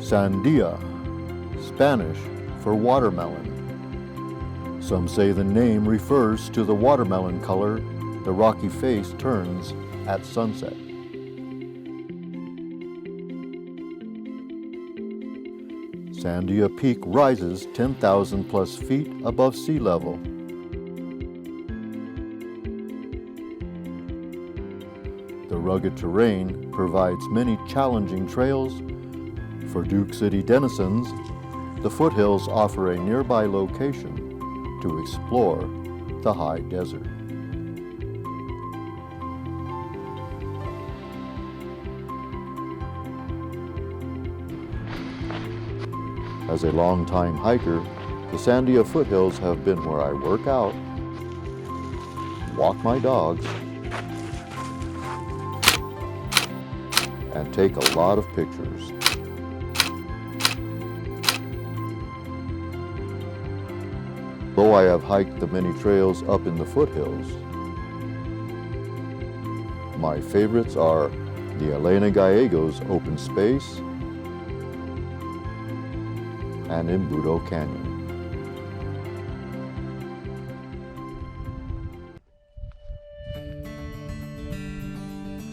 Sandia, Spanish for watermelon. Some say the name refers to the watermelon color the rocky face turns at sunset. Sandia Peak rises 10,000 plus feet above sea level. The rugged terrain provides many challenging trails. For Duke City denizens, the foothills offer a nearby location to explore the high desert. As a longtime hiker, the Sandia foothills have been where I work out, walk my dogs, and take a lot of pictures. Though I have hiked the many trails up in the foothills, my favorites are the Elena Gallegos open space and Embudo Canyon.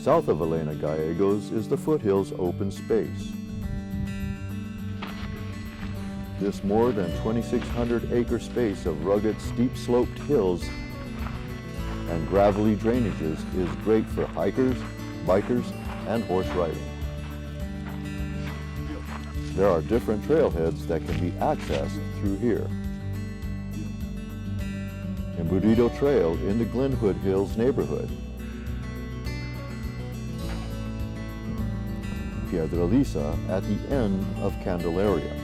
South of Elena Gallegos is the foothills open space. This more than 2,600 acre space of rugged, steep-sloped hills and gravelly drainages is great for hikers, bikers, and horse riding. There are different trailheads that can be accessed through here. Embudo Trail in the Glenwood Hills neighborhood. Piedralisa at the end of Candelaria.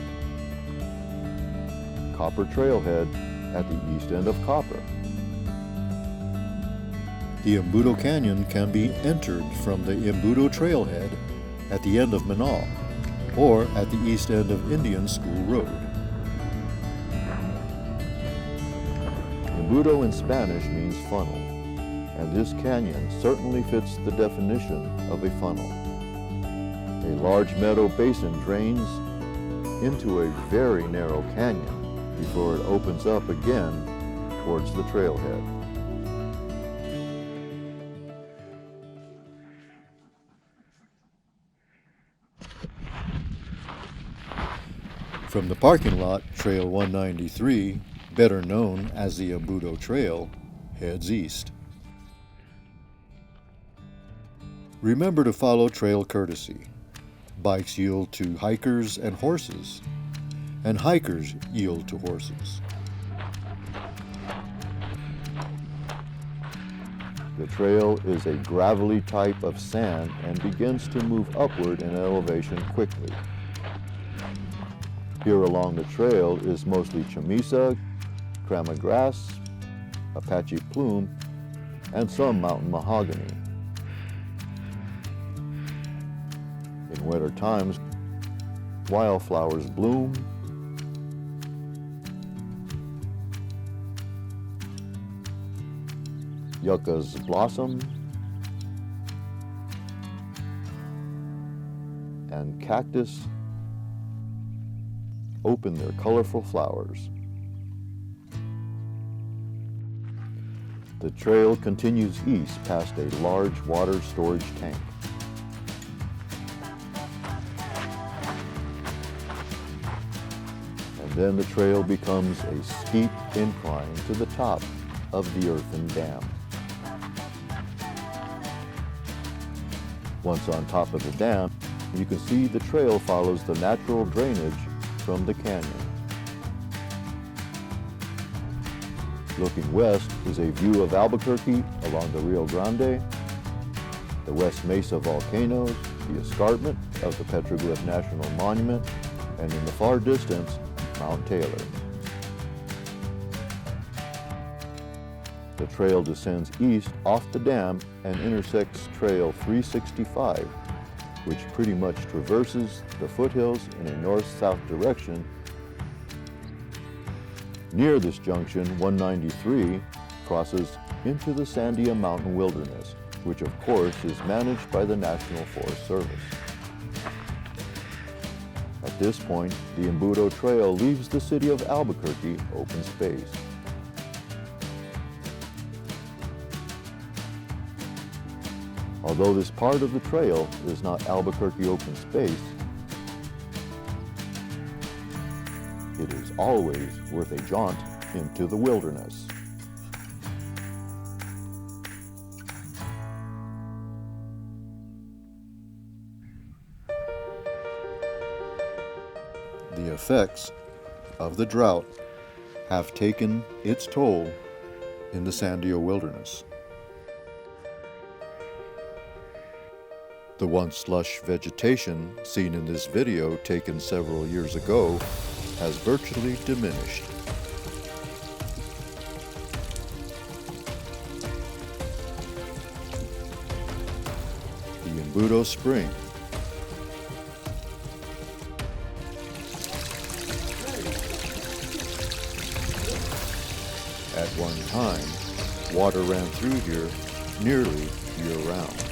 Copper Trailhead at the east end of Copper. The Embudo Canyon can be entered from the Embudo Trailhead at the end of Manal or at the east end of Indian School Road. Embudo in Spanish means funnel, and this canyon certainly fits the definition of a funnel. A large meadow basin drains into a very narrow canyon before it opens up again towards the trailhead. From the parking lot, Trail 193, better known as the Embudo Trail, heads east. Remember to follow trail courtesy. Bikes yield to hikers and horses, and hikers yield to horses. The trail is a gravelly type of sand and begins to move upward in elevation quickly. Here along the trail is mostly chamisa, crama grass, Apache plume, and some mountain mahogany. In winter times, wildflowers bloom, yuccas blossom, and cactus open their colorful flowers. The trail continues east past a large water storage tank. And then the trail becomes a steep incline to the top of the earthen dam. Once on top of the dam, you can see the trail follows the natural drainage from the canyon. Looking west is a view of Albuquerque along the Rio Grande, the West Mesa volcanoes, the escarpment of the Petroglyph National Monument, and in the far distance, Mount Taylor. The trail descends east off the dam and intersects Trail 365, which pretty much traverses the foothills in a north-south direction. Near this junction, 193 crosses into the Sandia Mountain Wilderness, which of course is managed by the National Forest Service. At At this point, the Embudo Trail leaves the city of Albuquerque open space. Although this part of the trail is not Albuquerque open space, it is always worth a jaunt into the wilderness. The effects of the drought have taken its toll in the Sandio wilderness. The once lush vegetation seen in this video taken several years ago has virtually diminished. The Embudo Spring. At one time, water ran through here nearly year-round.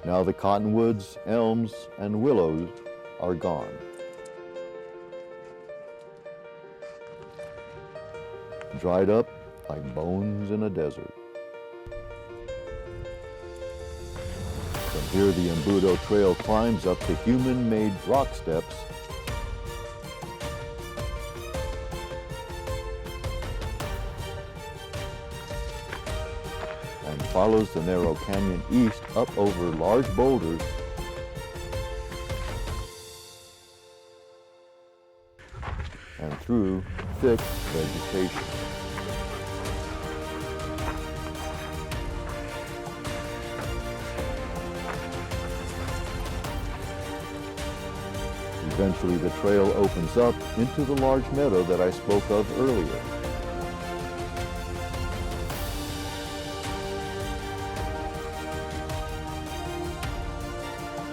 Now the cottonwoods, elms, and willows are gone. Dried up like bones in a desert. From here the Embudo Trail climbs up to human-made rock steps and follows the narrow canyon east up over large boulders and through thick vegetation. Eventually the trail opens up into the large meadow that I spoke of earlier.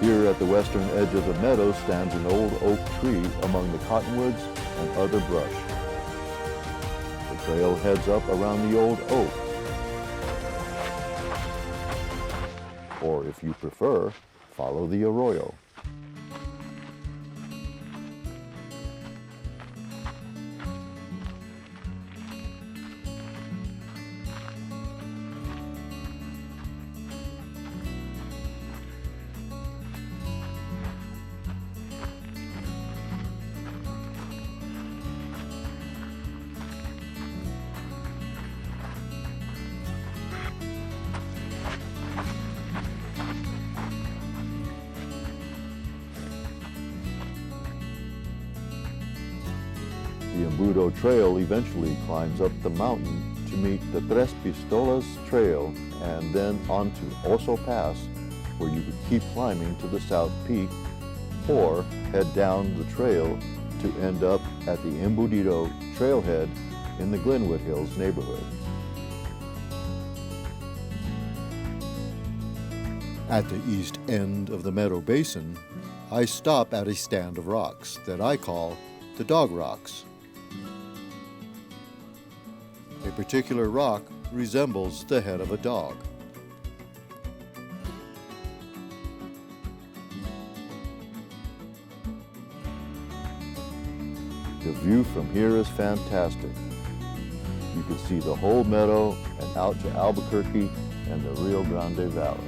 Here at the western edge of the meadow stands an old oak tree among the cottonwoods and other brush. The trail heads up around the old oak. Or if you prefer, follow the arroyo. The Embudo Trail eventually climbs up the mountain to meet the Tres Pistolas Trail and then onto Oso Pass, where you could keep climbing to the South Peak or head down the trail to end up at the Embudo Trailhead in the Glenwood Hills neighborhood. At the east end of the Meadow Basin, I stop at a stand of rocks that I call the Dog Rocks. A particular rock resembles the head of a dog. The view from here is fantastic. You can see the whole meadow and out to Albuquerque and the Rio Grande Valley.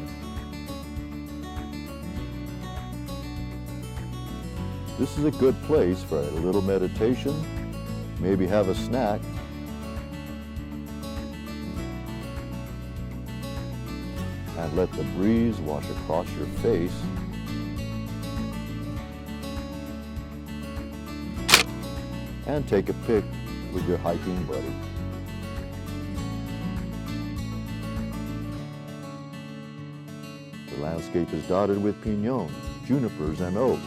This is a good place for a little meditation, maybe have a snack, and let the breeze wash across your face. And take a pic with your hiking buddy. The landscape is dotted with piñon, junipers, and oak.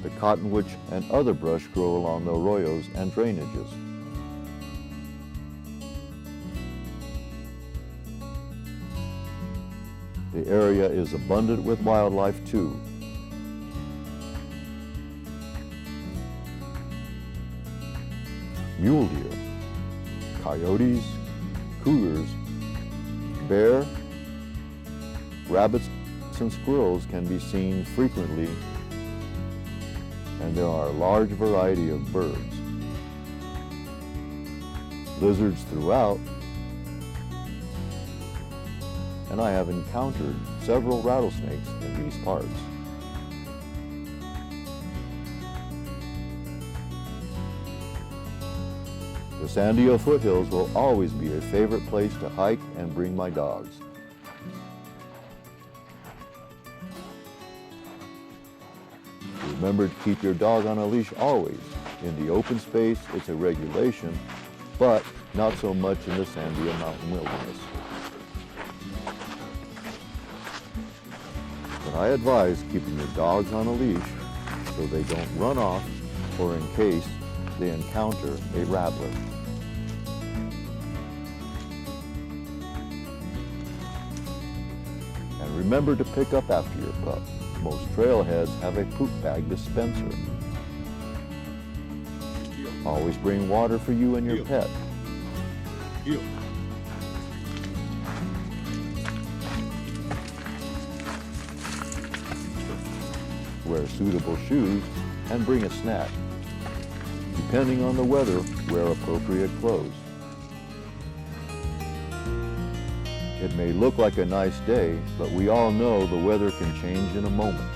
The cottonwood and other brush grow along the arroyos and drainages. The area is abundant with wildlife too. Mule deer, coyotes, cougars, bear, rabbits, and squirrels can be seen frequently, and there are a large variety of birds. Lizards throughout, and I have encountered several rattlesnakes in these parts. The Sandio foothills will always be a favorite place to hike and bring my dogs. Remember to keep your dog on a leash always. In the open space, it's a regulation, but not so much in the Sandia Mountain Wilderness. But I advise keeping your dogs on a leash so they don't run off or in case they encounter a rattler. And remember to pick up after your pup. Most trailheads have a poop bag dispenser. Always bring water for you and your pet. Wear suitable shoes and bring a snack. Depending on the weather, wear appropriate clothes. It may look like a nice day, but we all know the weather can change in a moment.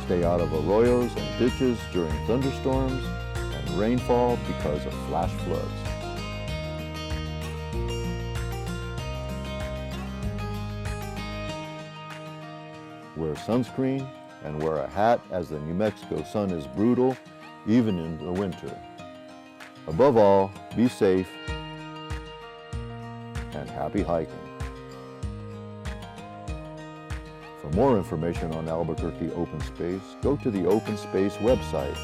Stay out of arroyos and ditches during thunderstorms and rainfall because of flash floods. Wear sunscreen and wear a hat as the New Mexico sun is brutal, even in the winter. Above all, be safe and happy hiking. For more information on Albuquerque Open Space, go to the Open Space website